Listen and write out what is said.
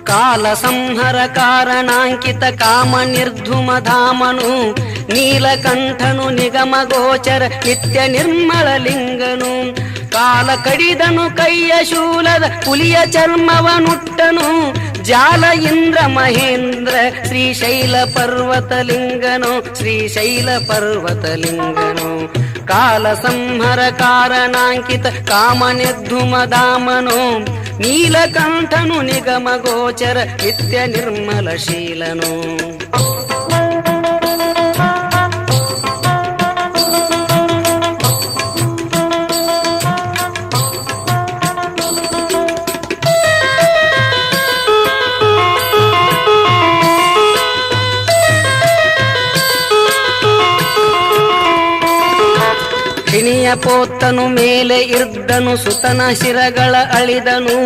ಕಾಲ ಸಂಹರ ಕಾರಣಾಂಕಿತ ಕಾಮ ನಿರ್ಧುಮಧಾಮನು ನೀಲಕಂಠನು ನಿಗಮ ಗೋಚರ ನಿತ್ಯ ನಿರ್ಮಲ ಲಿಂಗನು ಕಾಲ ಕಡಿದನು ಕೈಯ ಶೂಲದ ಪುಲಿಯ ಚರ್ಮವನುಟ್ಟನು ಜಾಲ ಇಂದ್ರ ಮಹೇಂದ್ರ ಶ್ರೀಶೈಲ ಪರ್ವತಲಿಂಗನು ಶ್ರೀಶೈಲ ಪರ್ವತಲಿಂಗನು ಕಾಲ ಸಂಹರ ಕಾರಣಾಂಕಿತ ಕಾಮ ನಿರ್ಧುಮಧಾಮನು ನೀಲಕಂಠನು ನಿಗಮ ಗೋಚರ ನಿತ್ಯ ನಿರ್ಮಲ ಶೀಲನು ಹಿನಿಯ ಪೋತನು ಮೇಲೆ ಇರ್ದನು ಸುತನ ಶಿರಗಳ ಅಳಿದನು